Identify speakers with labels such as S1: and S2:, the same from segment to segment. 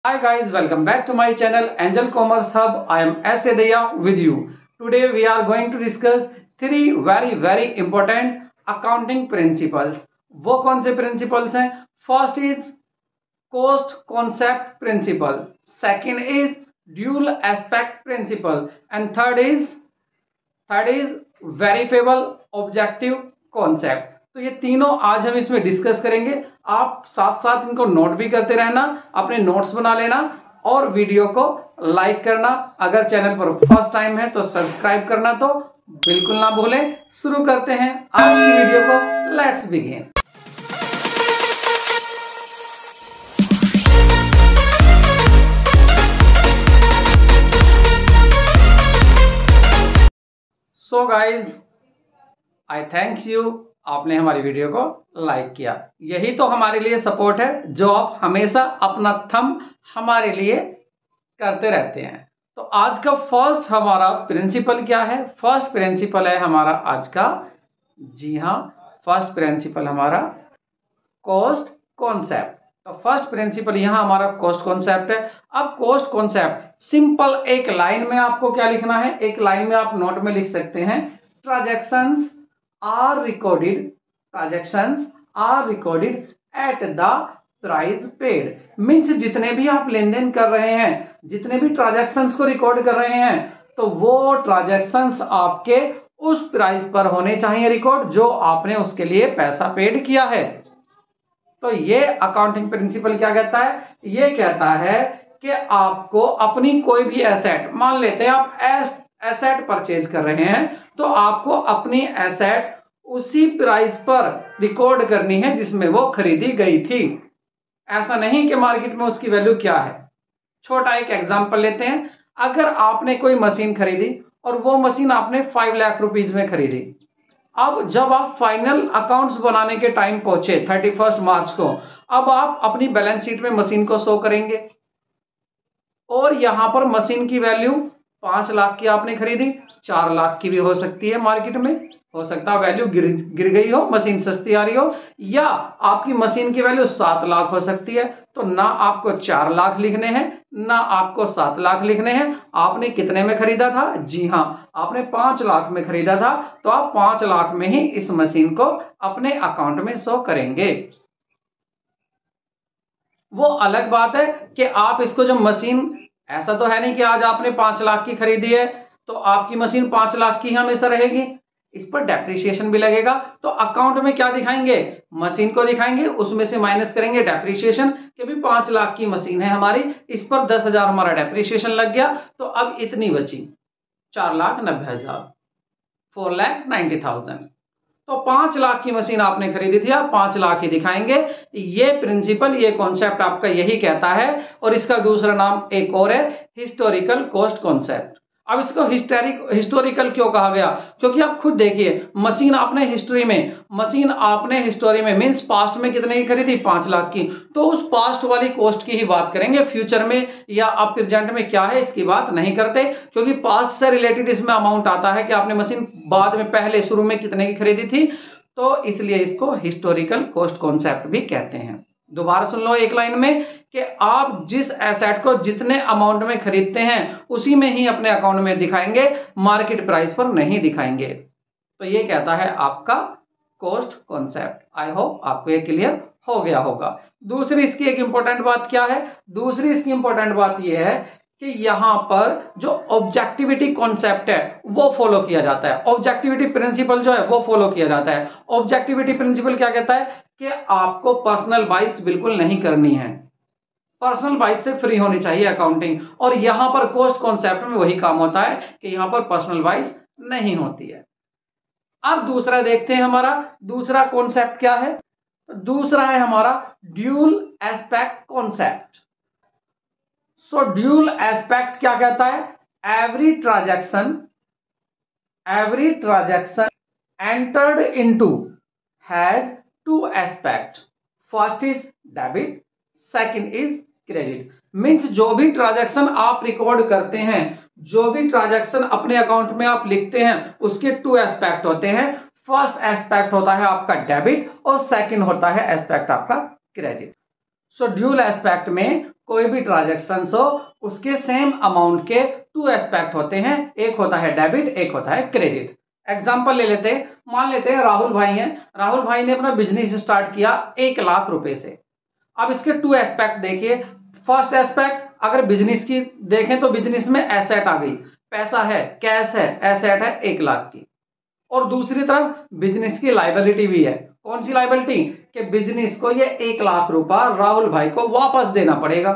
S1: Hi guys, welcome back to my channel Angel Commerce Hub. I am S. Edaya with you. Today we are going to discuss three very important accounting principles. वो कौन से principles हैं? First is cost concept principle. Second is dual aspect principle. And third is verifiable objective concept. तो ये तीनों आज हम इसमें डिस्कस करेंगे। आप साथ साथ इनको नोट भी करते रहना, अपने नोट्स बना लेना और वीडियो को लाइक करना। अगर चैनल पर फर्स्ट टाइम है तो सब्सक्राइब करना तो बिल्कुल ना भूलें। शुरू करते हैं आज की वीडियो को। Let's begin. So guys, I thank you, आपने हमारी वीडियो को लाइक किया। यही तो हमारे लिए सपोर्ट है जो आप हमेशा अपना थंब हमारे लिए करते रहते हैं। तो आज का फर्स्ट हमारा प्रिंसिपल क्या है? फर्स्ट प्रिंसिपल है हमारा आज का, जी हाँ, फर्स्ट प्रिंसिपल हमारा कॉस्ट कॉन्सेप्ट। तो फर्स्ट प्रिंसिपल यहां हमारा कॉस्ट कॉन्सेप्ट है। अब कॉस्ट कॉन्सेप्ट सिंपल एक लाइन में आपको क्या लिखना है? एक लाइन में आप नोट में लिख सकते हैं, transactions are recorded at the price paid. Means जितने भी आप लेन देन कर रहे हैं, जितने भी ट्रांजैक्शंस को रिकॉर्ड कर रहे हैं, तो वो ट्रांजैक्शंस आपके उस प्राइस पर होने चाहिए रिकॉर्ड जो आपने उसके लिए पैसा पेड किया है। तो ये अकाउंटिंग प्रिंसिपल क्या कहता है? ये कहता है कि आपको अपनी कोई भी एसेट, मान लेते हैं आप एसेट परचेज कर रहे हैं, तो आपको अपनी एसेट उसी प्राइस पर रिकॉर्ड करनी है जिसमें वो खरीदी गई थी। ऐसा नहीं कि मार्केट में उसकी वैल्यू क्या है। छोटा एक एग्जांपल लेते हैं। अगर आपने कोई मशीन खरीदी और वो मशीन आपने 5 लाख रुपीज में खरीदी। अब जब आप फाइनल अकाउंट्स बनाने के टाइम पहुंचे 31 मार्च को, अब आप अपनी बैलेंस शीट में मशीन को शो करेंगे और यहां पर मशीन की वैल्यू 5 लाख की आपने खरीदी, 4 लाख की भी हो सकती है। मार्केट में हो सकता है वैल्यू गिर गई हो, मशीन सस्ती आ रही हो, या आपकी मशीन की वैल्यू 7 लाख हो सकती है। तो ना आपको 4 लाख लिखने हैं, ना आपको 7 लाख लिखने हैं। आपने कितने में खरीदा था? जी हां, आपने 5 लाख में खरीदा था। तो आप 5 लाख में ही इस मशीन को अपने अकाउंट में शो करेंगे। वो अलग बात है कि आप इसको जो मशीन, ऐसा तो है नहीं कि आज आपने 5 लाख की खरीदी है तो आपकी मशीन 5 लाख की हमेशा रहेगी। इस पर डेप्रिसिएशन भी लगेगा। तो अकाउंट में क्या दिखाएंगे? मशीन को दिखाएंगे, उसमें से माइनस करेंगे डेप्रिसिएशन कि भी 5 लाख की मशीन है हमारी, इस पर 10,000 हमारा डेप्रिसिएशन लग गया, तो अब इतनी बची 4,90,000, 4,90,000। तो 5 लाख की मशीन आपने खरीदी थी, आप 5 लाख ही दिखाएंगे। ये प्रिंसिपल, ये कॉन्सेप्ट आपका यही कहता है। और इसका दूसरा नाम एक और है, हिस्टोरिकल कॉस्ट कॉन्सेप्ट। अब इसको हिस्टोरिकल क्यों कहा गया? क्योंकि आप खुद देखिए, मशीन आपने हिस्टोरी में मींस पास्ट में कितने की खरीदी? 5 लाख की। तो उस पास्ट वाली कॉस्ट की ही बात करेंगे। फ्यूचर में या अब प्रेजेंट में क्या है इसकी बात नहीं करते, क्योंकि पास्ट से रिलेटेड इसमें अमाउंट आता है कि आपने मशीन बाद में, पहले शुरू में कितने की खरीदी थी। तो इसलिए इसको हिस्टोरिकल कॉस्ट कॉन्सेप्ट भी कहते हैं। दोबारा सुन लो एक लाइन में कि आप जिस एसेट को जितने अमाउंट में खरीदते हैं उसी में ही अपने अकाउंट में दिखाएंगे, मार्केट प्राइस पर नहीं दिखाएंगे। तो ये कहता है आपका कॉस्ट कॉन्सेप्ट। आई होप आपको ये क्लियर हो गया होगा। दूसरी इसकी एक इंपॉर्टेंट बात क्या है? दूसरी इसकी इंपॉर्टेंट बात यह है कि यहां पर जो ऑब्जेक्टिविटी कॉन्सेप्ट है वो फॉलो किया जाता है। ऑब्जेक्टिविटी प्रिंसिपल जो है वो फॉलो किया जाता है। ऑब्जेक्टिविटी प्रिंसिपल क्या कहता है कि आपको पर्सनल बाइस बिल्कुल नहीं करनी है, पर्सनल बाइस से फ्री होनी चाहिए अकाउंटिंग। और यहां पर कॉस्ट कॉन्सेप्ट में वही काम होता है कि यहां पर पर्सनल बाइस नहीं होती है। अब दूसरा देखते हैं, हमारा दूसरा कॉन्सेप्ट क्या है? दूसरा है हमारा ड्यूल एस्पेक्ट कॉन्सेप्ट। सो ड्यूल एस्पेक्ट क्या कहता है? Every transaction entered into has 2 aspect. First is debit, second is credit. Means जो भी ट्रांजैक्शन आप रिकॉर्ड करते हैं, जो भी ट्रांजैक्शन अपने अकाउंट में आप लिखते हैं, उसके 2 एस्पेक्ट होते हैं। फर्स्ट एस्पेक्ट होता है आपका डेबिट और सेकंड होता है एस्पेक्ट आपका क्रेडिट। सो ड्यूल एस्पेक्ट में कोई भी ट्रांजैक्शन हो उसके सेम अमाउंट के टू एस्पेक्ट होते हैं, एक होता है डेबिट, एक होता है क्रेडिट। एग्जांपल ले लेते हैं, मान लेते हैं राहुल भाई हैं, राहुल भाई ने अपना बिजनेस स्टार्ट किया 1,00,000 रुपए से। अब इसके टू एस्पेक्ट देखिए। फर्स्ट एस्पेक्ट अगर बिजनेस की देखें तो बिजनेस में एसेट आ गई, पैसा है, कैश है, एसेट है 1,00,000 की। और दूसरी तरफ बिजनेस की लायबिलिटी भी है। कौन सी लायबिलिटी? कि बिजनेस को ये 1,00,000 रुपया राहुल भाई को वापस देना पड़ेगा,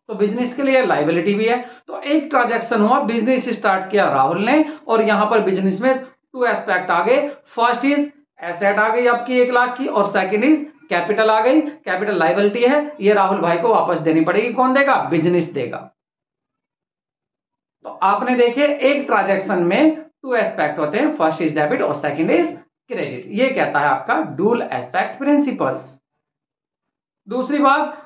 S1: तो बिजनेस के लिए लायबिलिटी भी है। तो एक ट्रांजैक्शन हुआ, बिजनेस स्टार्ट किया राहुल ने और यहां पर बिजनेस में टू एस्पेक्ट आ गए। फर्स्ट इज एसेट आ गई आपकी 1,00,000 की, और सेकंड इज कैपिटल आ गई। कैपिटल लायबिलिटी है, ये राहुल भाई को वापस देनी पड़ेगी। कौन देगा? बिजनेस देगा। तो आपने देखे एक ट्रांजैक्शन में टू एस्पेक्ट होते हैं, फर्स्ट इज डेबिट और सेकंड इज क्रेडिट। ये कहता है आपका डुअल एस्पेक्ट प्रिंसिपल। दूसरी बात,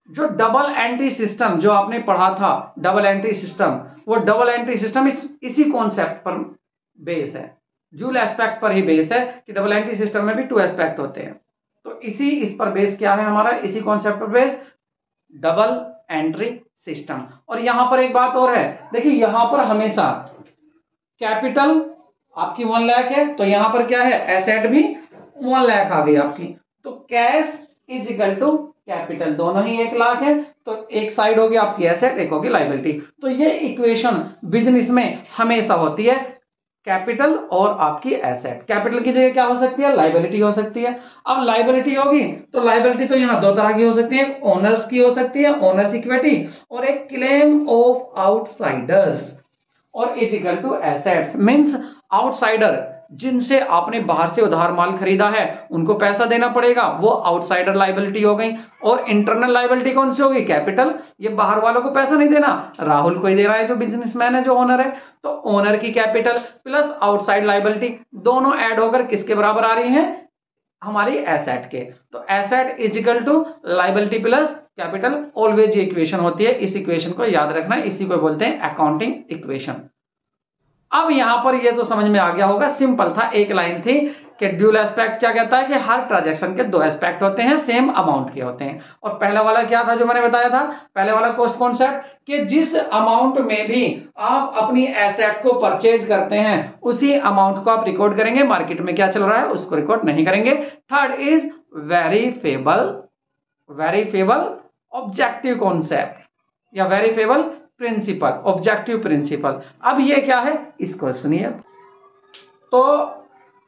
S1: जो डबल एंट्री सिस्टम जो आपने पढ़ा था, डबल एंट्री सिस्टम, वो डबल एंट्री सिस्टम इसी कॉन्सेप्ट पर बेस है, डुअल एस्पेक्ट पर ही बेस है कि डबल एंट्री सिस्टम में भी टू एस्पेक्ट होते हैं। तो इस पर बेस क्या है हमारा, इसी कॉन्सेप्ट पर बेस डबल एंट्री सिस्टम। और यहां पर एक बात और है, देखिए यहां पर हमेशा कैपिटल आपकी 1,00,000 है, तो यहां पर क्या है, एसेट भी 1,00,000 आ गई आपकी। तो cash is equal to capital, दोनों ही 1,00,000 है, तो एक साइड होगी आपकी एसेट, एक होगी लायबिलिटी। तो ये इक्वेशन बिजनेस में हमेशा होती है, कैपिटल और आपकी एसेट। कैपिटल की जगह क्या हो सकती है? लायबिलिटी हो सकती है। अब लायबिलिटी होगी तो लायबिलिटी तो यहां दो तरह की हो सकती है, एक ओनर्स की हो सकती है, ओनर्स इक्विटी, और एक क्लेम ऑफ आउटसाइडर्स, और is equal to assets. Means outsider जिनसे आपने बाहर से उधार माल खरीदा है उनको पैसा देना पड़ेगा, वो आउटसाइडर लायबिलिटी हो गई। और इंटरनल लायबिलिटी कौन सी होगी? कैपिटल। ये बाहर वालों को पैसा नहीं देना, राहुल को ही दे रहा है जो बिजनेसमैन है, जो ओनर है। तो ओनर की कैपिटल प्लस आउटसाइड लायबिलिटी दोनों ऐड होकर किसके बराबर आ रही हैं? हमारी एसेट के। तो asset is equal to liability plus capital, always ये इक्वेशन होती है। इस इक्वेशन को याद रखना, इसी को बोलते हैं अकाउंटिंग इक्वेशन। अब यहां पर ये तो समझ में आ गया होगा, सिंपल था, एक लाइन थी कि ड्यूल एस्पेक्ट क्या कहता है कि हर ट्रांजैक्शन के दो एस्पेक्ट होते हैं, सेम अमाउंट के होते हैं। और पहला वाला क्या था जो मैंने बताया था, पहले वाला कॉस्ट कॉन्सेप्ट, कि जिस अमाउंट में भी आप अपनी एसेट को परचेज करते हैं उसी अमाउंट को आप रिकॉर्ड करेंगे, मार्केट में क्या चल रहा है उसको रिकॉर्ड नहीं करेंगे। Third is verifiable objective concept या वेरीफेबल प्रिंसिपल, ऑब्जेक्टिव प्रिंसिपल। अब ये क्या है, इसको सुनिए। तो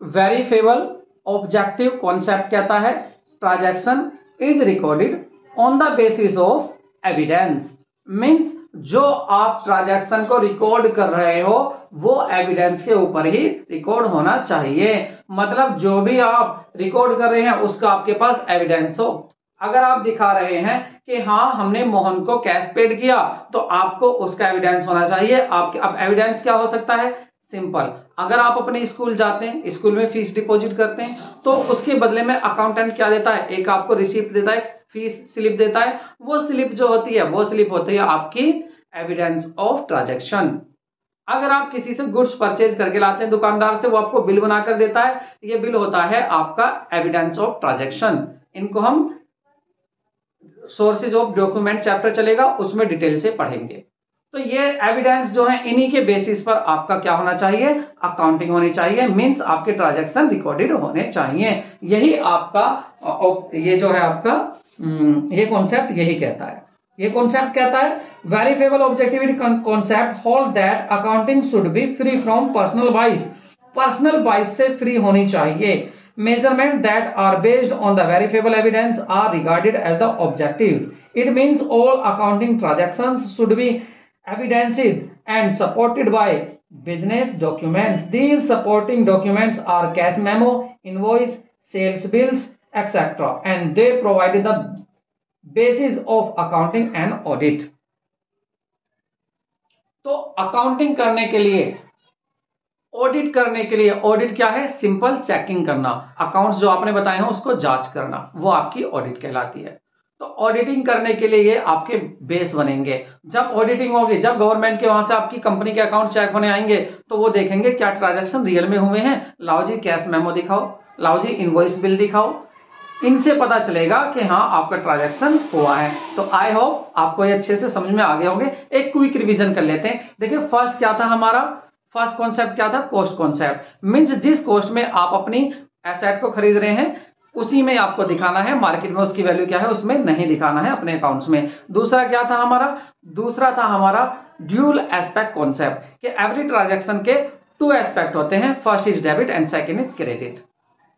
S1: वेरीफेबल ऑब्जेक्टिव कॉन्सेप्ट कहता है transaction is recorded on the basis of evidence. Means जो आप ट्रांजैक्शन को रिकॉर्ड कर रहे हो वो एविडेंस के ऊपर ही रिकॉर्ड होना चाहिए। मतलब जो भी आप रिकॉर्ड कर रहे हैं उसका आपके पास एविडेंस हो। अगर आप दिखा रहे हैं कि हाँ हमने मोहन को कैश पेड किया, तो आपको उसका एविडेंस होना चाहिए। आपके अब एविडेंस क्या हो सकता है? सिंपल, अगर आप अपने स्कूल जाते हैं, स्कूल में फीस डिपॉजिट करते हैं, तो उसके बदले में अकाउंटेंट क्या देता है? एक आपको रिसीप्ट देता है, फीस स्लिप देता है। वो स्लिप जो होती है वो स्लिप होती है आपकी एविडेंस ऑफ ट्रांजैक्शन। अगर आप किसी से गुड्स परचेज करके लाते हैं दुकानदार से, वो आपको बिल बनाकर देता है, ये बिल होता है आपका एविडेंस ऑफ ट्रांजैक्शन। इनको हम सोर्सेज ऑफ डॉक्यूमेंट चैप्टर चलेगा उसमें डिटेल से पढ़ेंगे। तो ये एविडेंस जो है इन्हीं के बेसिस पर आपका क्या होना चाहिए? अकाउंटिंग होनी चाहिए। मींस आपके ट्रांजैक्शन रिकॉर्डेड होने चाहिए। यही आपका ये जो है आपका ये कॉन्सेप्ट यही कहता है। ये कॉन्सेप्ट कहता है verifiable objectivity concept hold that accounting should be free from personal bias. Personal bias से फ्री होनी चाहिए। Measurements that are based on the verifiable evidence are regarded as the objectives. It means all accounting transactions should be evidenced and supported by business documents. These supporting documents are cash memo, invoice, sales bills, etc. and they provide the basis of accounting and audit. तो accounting करने के लिए, audit करने के लिए, audit क्या है? Simple checking करना, अकाउंट्स जो आपने बताए हैं उसको जांच करना, वो आपकी ऑडिट कहलाती है। तो ऑडिटिंग करने के लिए ये आपके बेस बनेंगे। जब ऑडिटिंग होगी, जब गवर्नमेंट के वहां से आपकी कंपनी के अकाउंट चेक होने आएंगे, तो वो देखेंगे क्या ट्रांजैक्शन रियल में हुए हैं। लाओ जी कैश मेमो दिखाओ, लाओ जी इनवॉइस बिल दिखाओ, इनसे पता चलेगा कि हाँ आपका ट्रांजैक्शन हुआ है। तो आई होप आपको ये अच्छे से समझ में आ गए होंगे। एक क्विक रिवीजन कर लेते हैं। देखिए फर्स्ट क्या था हमारा, फर्स्ट कॉन्सेप्ट क्या था, कॉस्ट कॉन्सेप्ट। मींस जिस कॉस्ट में आप अपनी एसेट को खरीद रहे हैं उसी में आपको दिखाना है, मार्केट में उसकी वैल्यू क्या है उसमें नहीं दिखाना है अपने अकाउंट्स में। दूसरा क्या था हमारा, दूसरा था हमारा ड्यूल एस्पेक्ट कॉन्सेप्ट कि एवरी ट्रांजैक्शन के 2 एस्पेक्ट होते हैं, first is debit and second is credit.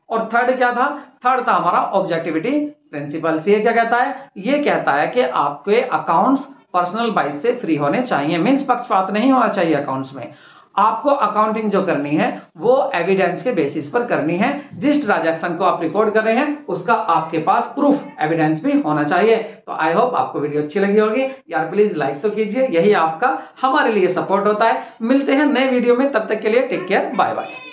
S1: और थर्ड क्या था, थर्ड था हमारा ऑब्जेक्टिविटी प्रिंसिपल्स। ये क्या कहता है, ये कहता है कि आपके अकाउंट्स पर्सनल बाइस से फ्री होने चाहिए, मींस पक्षपात नहीं होना चाहिए अकाउंट्स में। आपको अकाउंटिंग जो करनी है वो एविडेंस के बेसिस पर करनी है। जिस ट्रांजैक्शन को आप रिकॉर्ड कर रहे हैं उसका आपके पास प्रूफ एविडेंस भी होना चाहिए। तो आई होप आपको वीडियो अच्छी लगी होगी यार, प्लीज लाइक तो कीजिए, यही आपका हमारे लिए सपोर्ट होता है। मिलते हैं नए वीडियो में, तब तक के लिए टेक केयर, बाय बाय।